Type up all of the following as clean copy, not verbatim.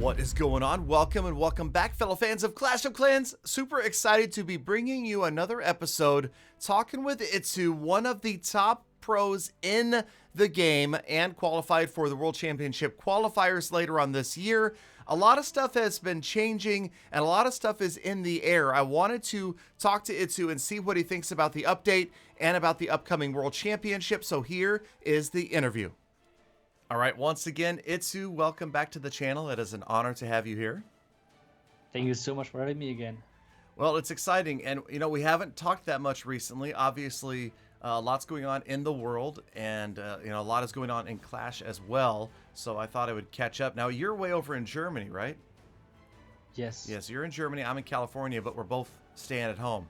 What is going on? Welcome and welcome back, fellow fans of Clash of Clans. Super excited to be bringing you another episode talking with Itzu, one of the top pros in the game and qualified for the World Championship qualifiers later on this year. A lot of stuff has been changing and a lot of stuff is in the air. I wanted to talk to Itzu and see what he thinks about the update and about the upcoming World Championship. So here is the interview. All right, once again, Itzu, welcome back to the channel. It is an honor to have you here. Thank you so much for having me again. Well, it's exciting, and you know, we haven't talked that much recently. Obviously, lots going on in the world, and you know, a lot is going on in Clash as well. So I thought I would catch up. Now, you're way over in Germany, right? Yes. Yes, you're in Germany. I'm in California, but we're both staying at home.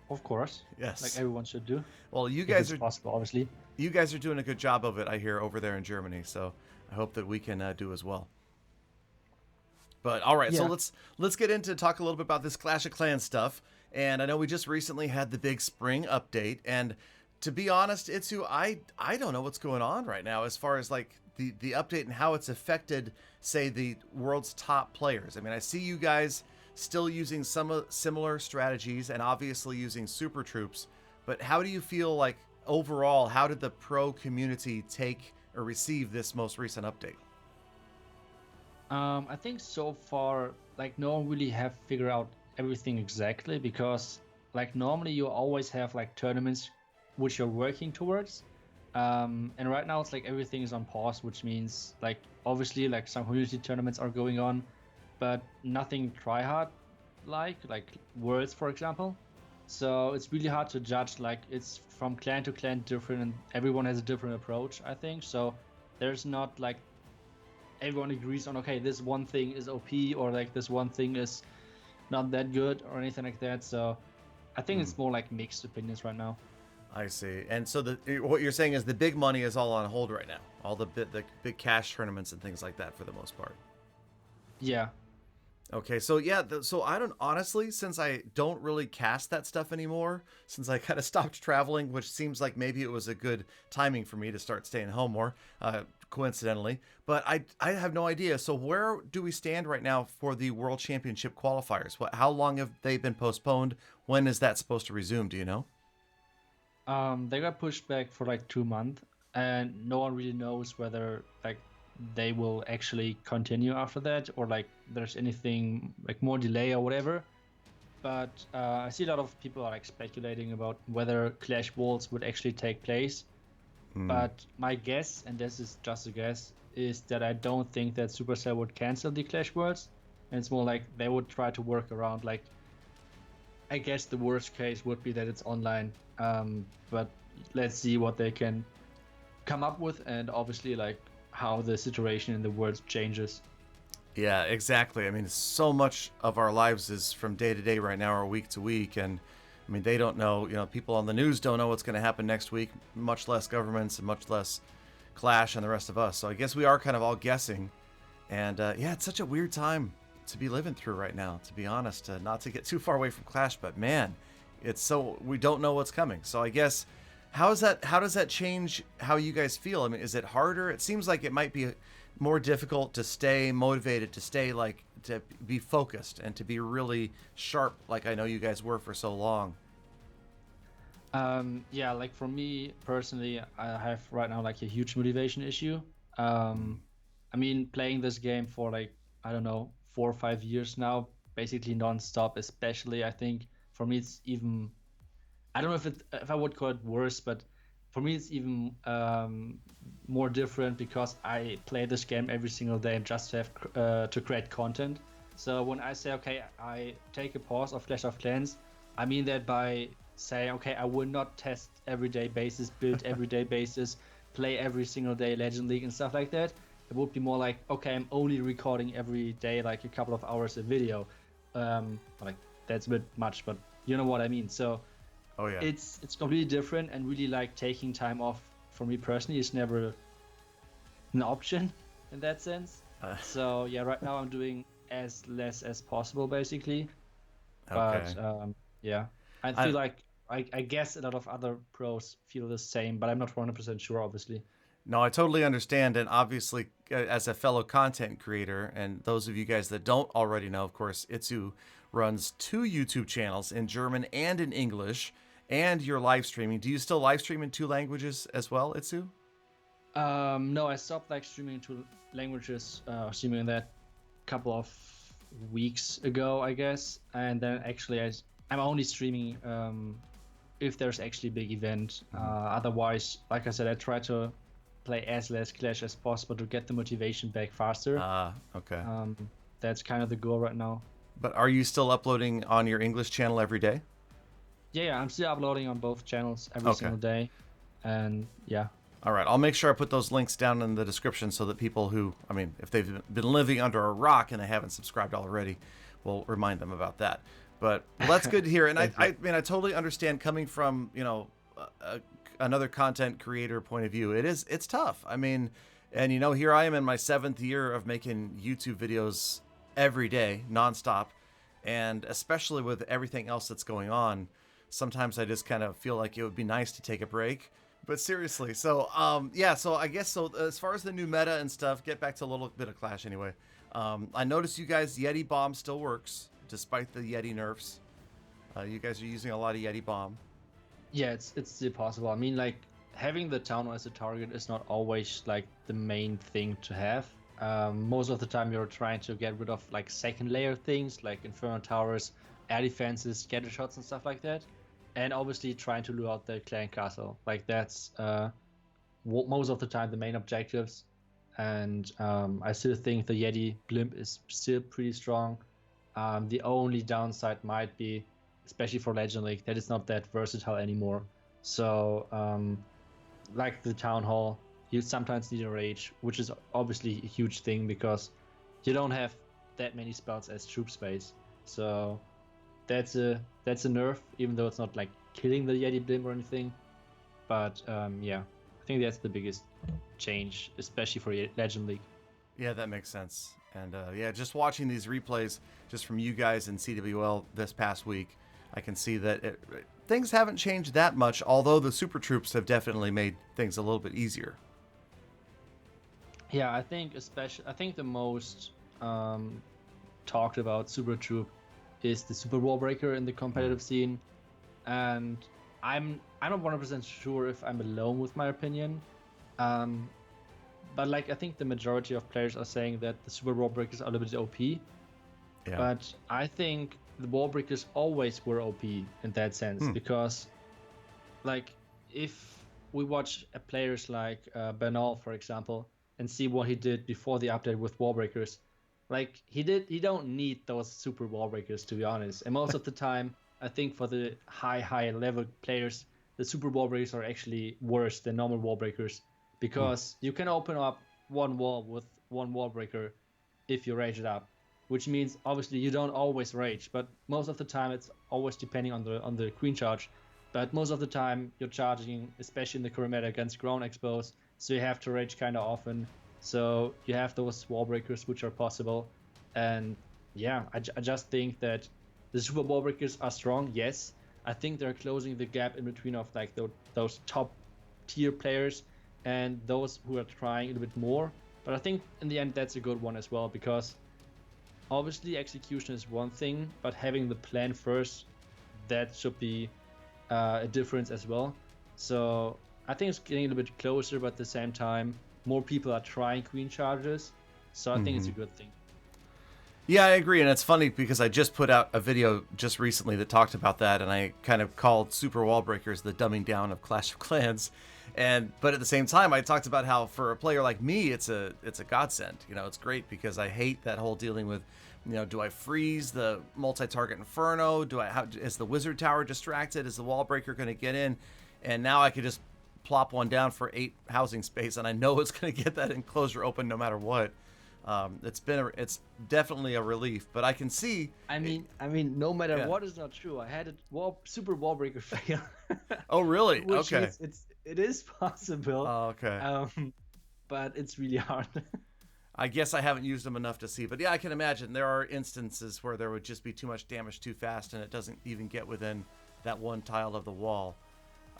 Of course. Yes. Like everyone should do. Well, you guys are possible, obviously. You guys are doing a good job of it, I hear, over there in Germany. So I hope that we can do as well. But all right, Yeah. so let's get into talk a little bit about this Clash of Clans stuff. And I know we just recently had the big spring update, and to be honest, Itzu, I don't know what's going on right now as far as like the update and how it's affected, say, the world's top players. I mean, I see you guys still using some similar strategies and obviously using super troops, but how do you feel like overall, how did the pro community take or receive this most recent update? I think so far, like no one really have figured out everything exactly, because like normally you always have like tournaments which you're working towards. And right now it's like everything is on pause, which means like obviously like some community tournaments are going on, but nothing try hard like Worlds, for example. So it's really hard to judge, like it's from clan to clan different and everyone has a different approach, I think. So there's not like everyone agrees on, okay, this one thing is OP or like this one thing is not that good or anything like that. So I think it's more like mixed opinions right now. I see. And so what you're saying is the big money is all on hold right now. All the big cash tournaments and things like that for the most part. Yeah. Okay, so yeah, so I don't, honestly, since I don't really cast that stuff anymore, since I kind of stopped traveling, which seems like maybe it was a good timing for me to start staying home more, coincidentally, but I have no idea. So where do we stand right now for the World Championship qualifiers? How long have they been postponed? When is that supposed to resume? Do you know? They got pushed back for like 2 months, and no one really knows whether like they will actually continue after that or like there's anything like more delay or whatever. But I see a lot of people are like speculating about whether Clash Worlds would actually take place. But my guess, and this is just a guess, is that I don't think that Supercell would cancel the Clash Worlds, and it's more like they would try to work around, like I guess the worst case would be that it's online, but let's see what they can come up with, and obviously like how the situation in the world changes. Yeah, exactly. I mean, so much of our lives is from day to day right now or week to week. And I mean, they don't know, you know, people on the news don't know what's going to happen next week, much less governments and much less Clash and the rest of us. So I guess we are kind of all guessing. And yeah, it's such a weird time to be living through right now, to be honest, not to get too far away from Clash, but man, it's so, we don't know what's coming. So I guess, how does that change how you guys feel? I mean, is it harder? It seems like it might be more difficult to stay motivated, to stay like, to be focused and to be really sharp, like I know you guys were for so long. Yeah, like for me personally, I have right now like a huge motivation issue. I mean, playing this game for like, I don't know, 4 or 5 years now, basically non-stop, especially I think for me it's even, I don't know if I would call it worse, but for me it's even more different because I play this game every single day just to have to create content. So when I say, okay, I take a pause of Clash of Clans, I mean that by saying, okay, I will not test everyday basis, build everyday basis, play every single day Legend League and stuff like that. It would be more like, okay, I'm only recording every day like a couple of hours a video. Like that's a bit much, but you know what I mean. So Oh yeah. it's completely different, and really like taking time off for me personally is never an option in that sense. So yeah, right now I'm doing as less as possible basically. Okay. But yeah, I feel like I guess a lot of other pros feel the same, but I'm not 100% sure, obviously. No, I totally understand. And obviously, as a fellow content creator, and those of you guys that don't already know, of course, Itzu runs 2 YouTube channels in German and in English, and you're live streaming. Do you still live stream in 2 languages as well, Itzu? No, I stopped like streaming to languages, streaming that couple of weeks ago, I guess. And then actually, I'm only streaming if there's actually a big event. Otherwise, like I said, I try to play as less Clash as possible to get the motivation back faster. Ah, okay. That's kind of the goal right now. But are you still uploading on your English channel every day? Yeah, I'm still uploading on both channels every single day. And yeah. All right, I'll make sure I put those links down in the description so that people who, I mean, if they've been living under a rock and they haven't subscribed already, we'll remind them about that. But well, that's good to hear. And I mean, I totally understand coming from, another content creator point of view. It's tough. I mean, and here I am in my 7th year of making YouTube videos every day, nonstop. And especially with everything else that's going on, sometimes I just kind of feel like it would be nice to take a break. But seriously, so so I guess as far as the new meta and stuff, get back to a little bit of Clash anyway. I noticed you guys, Yeti Bomb still works despite the Yeti nerfs. You guys are using a lot of Yeti Bomb. Yeah, it's still possible. I mean, like, having the town as a target is not always like the main thing to have. Most of the time you're trying to get rid of like second layer things like Inferno Towers, air defenses, scatter shots and stuff like that. And obviously trying to lure out the clan castle. Like, that's most of the time the main objectives. And I still think the YetiGlim is still pretty strong. The only downside might be, especially for Legend League, that it's not that versatile anymore. So, like the Town Hall, you sometimes need a Rage, which is obviously a huge thing because you don't have that many spells as Troop Space. So that's a nerf, even though it's not like killing the YetiGlim or anything. But yeah, I think that's the biggest change, especially for Legend League. Yeah, that makes sense. And just watching these replays just from you guys in CWL this past week, I can see that things haven't changed that much, although the Super Troops have definitely made things a little bit easier. Yeah, I think the most talked about Super Troop is the Super Wall Breaker in the competitive scene, and I'm not 100% sure if I'm alone with my opinion, but like I think the majority of players are saying that the Super Wall Breakers are a little bit OP. Yeah. But I think the Wall Breakers always were OP in that sense, because like if we watch players like Bernal, for example, and see what he did before the update with Wall Breakers, like he don't need those super Wall Breakers, to be honest. And most of the time, I think for the high level players, the super Wall Breakers are actually worse than normal Wall Breakers, because you can open up one wall with one Wall Breaker if you rage it up, which means obviously you don't always rage, but most of the time it's always depending on the queen charge. But most of the time you're charging, especially in the current meta, against ground expose, so you have to rage kind of often. So you have those wall breakers which are possible, and yeah, I just think that the super wall breakers are strong. Yes, I think they're closing the gap in between of like those top tier players and those who are trying a little bit more. But I think in the end that's a good one as well, because obviously execution is one thing, but having the plan first, that should be a difference as well. So I think it's getting a little bit closer, but at the same time, more people are trying queen charges. So I think it's a good thing. Yeah, I agree. And it's funny because I just put out a video just recently that talked about that, and I kind of called Super Wall Breakers the dumbing down of Clash of Clans. But at the same time, I talked about how for a player like me, it's a godsend. It's great because I hate that whole dealing with, do I freeze the multi-target Inferno? Is the Wizard Tower distracted? Is the Wall Breaker going to get in? And now I could just plop one down for 8 housing space, and I know it's going to get that enclosure open no matter what. It's definitely a relief, but I can see. I mean, no matter what is not true. I had a super wall breaker fail. Oh, really? Which okay. It is possible. Oh, okay. But it's really hard. I guess I haven't used them enough to see, but yeah, I can imagine there are instances where there would just be too much damage too fast, and it doesn't even get within that one tile of the wall.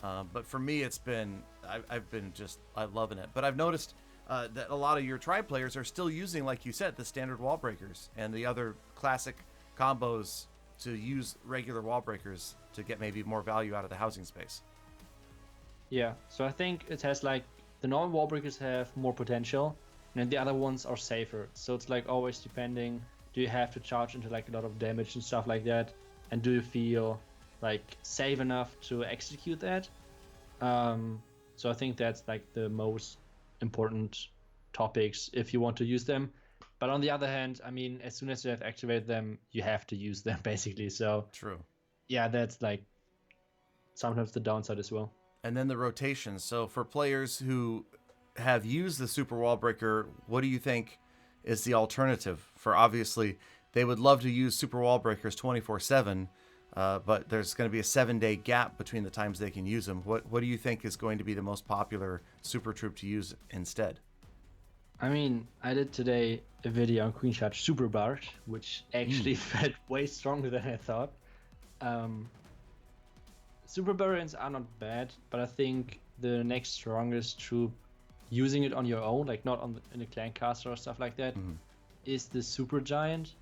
But for me, I've been just loving it. But I've noticed that a lot of your tribe players are still using, like you said, the standard wall breakers and the other classic combos to use regular wall breakers to get maybe more value out of the housing space. Yeah, so I think it has like the normal wall breakers have more potential, and the other ones are safer. So it's like always depending, do you have to charge into like a lot of damage and stuff like that, and do you feel like safe enough to execute that? So I think that's like the most important topics if you want to use them. But on the other hand, I mean, as soon as you have activated them, you have to use them basically. So True. yeah, that's like sometimes the downside as well. And then the rotations. So for players who have used the super wall breaker, what do you think is the alternative? For obviously, they would love to use super wall breakers 24/7, but there's going to be a 7-day gap between the times they can use them. What do you think is going to be the most popular super troop to use instead? I mean, I did today a video on Queen Charge Super Barge, which actually felt way stronger than I thought. Super Barons are not bad, but I think the next strongest troop using it on your own, like not in a clan caster or stuff like that, is the Super Giant.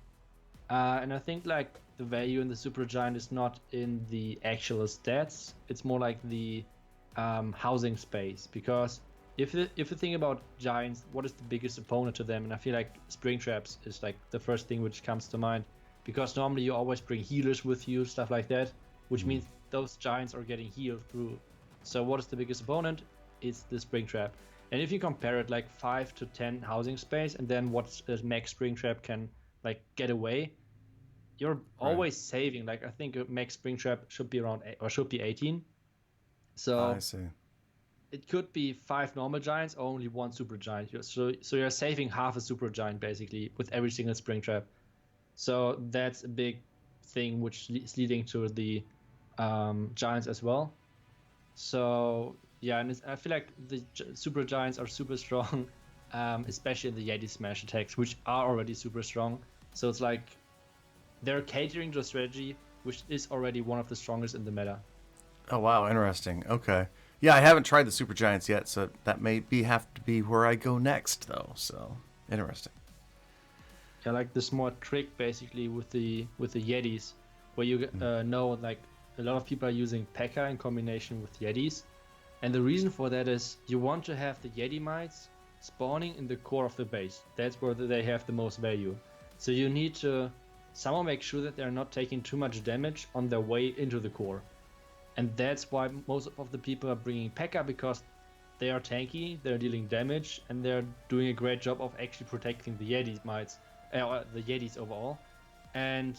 And I think like the value in the Super Giant is not in the actual stats, it's more like the housing space. Because if you think about giants, what is the biggest opponent to them? And I feel like spring traps is like the first thing which comes to mind, because normally you always bring healers with you, stuff like that, which means those giants are getting healed through. So what is the biggest opponent? It's the spring trap. And if you compare it like 5 to 10 housing space, and then what a max spring trap can like get away, you're always saving. Like I think a max spring trap should be around or should be 18. So I see. It could be 5 normal giants or only 1 super giant. So you're saving half a super giant basically with every single spring trap. So that's a big thing which is leading to the giants as well. So yeah, and I feel like the super giants are super strong, especially in the Yeti smash attacks, which are already super strong. So it's like they're catering to a strategy which is already one of the strongest in the meta. Oh wow, interesting. Okay. Yeah, I haven't tried the super giants yet, so that may have to be where I go next though. So interesting. Yeah, like the smart trick basically with the Yetis, where you know like a lot of people are using P.E.K.K.A. in combination with Yetis, and the reason for that is you want to have the Yeti mites spawning in the core of the base. That's where they have the most value. So you need to somehow make sure that they're not taking too much damage on their way into the core, and that's why most of the people are bringing P.E.K.K.A. because they are tanky, they're dealing damage, and they're doing a great job of actually protecting the Yeti mites. The Yetis overall. And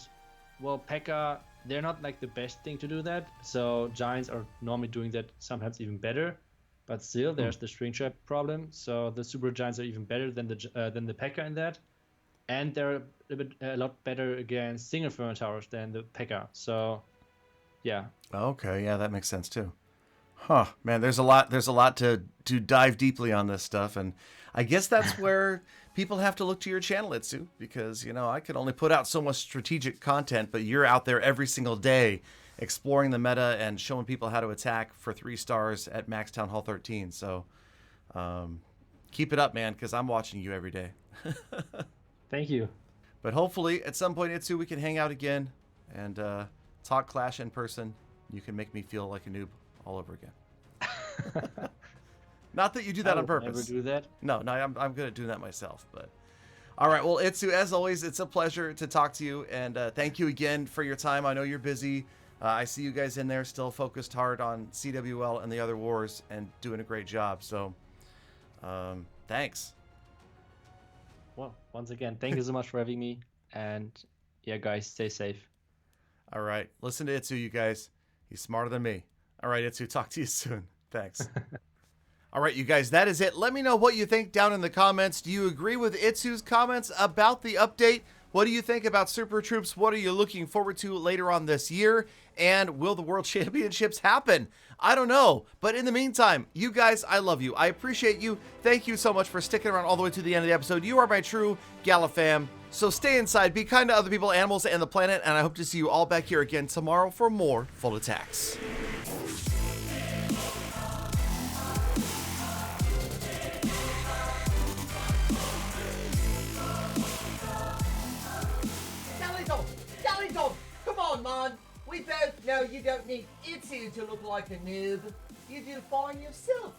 well, P.E.K.K.A., they're not like the best thing to do that, so giants are normally doing that sometimes even better, but still there's the string trap problem. So the super giants are even better than the P.E.K.K.A. in that, and they're a lot better against single furnace towers than the P.E.K.K.A. So yeah. Okay, yeah, that makes sense too. Huh, man, there's a lot to dive deeply on this stuff, and I guess that's where people have to look to your channel, Itzu, because, you know, I can only put out so much strategic content, but you're out there every single day exploring the meta and showing people how to attack for 3 stars at Max Town Hall 13. So keep it up, man, because I'm watching you every day. Thank you. But hopefully at some point, Itzu, we can hang out again and talk Clash in person. You can make me feel like a noob all over again. Not that you do that on purpose. Never do that. No, I'm good at doing that myself. But all right, well, Itzu, as always, it's a pleasure to talk to you, and thank you again for your time. I know you're busy. I see you guys in there still focused hard on CWL and the other wars and doing a great job. So, thanks. Well, once again, thank you so much for having me, and yeah, guys, stay safe. All right, listen to Itzu, you guys. He's smarter than me. All right, Itzu, talk to you soon. Thanks. All right, you guys, that is it. Let me know what you think down in the comments. Do you agree with Itzu's comments about the update? What do you think about Super Troops? What are you looking forward to later on this year? And will the World Championships happen? I don't know. But in the meantime, you guys, I love you. I appreciate you. Thank you so much for sticking around all the way to the end of the episode. You are my true Gala fam. So stay inside, be kind to other people, animals, and the planet, and I hope to see you all back here again tomorrow for more Full Attacks. Galadon, come on, man. We both know you don't need Itzu to look like a noob. You do fine yourself.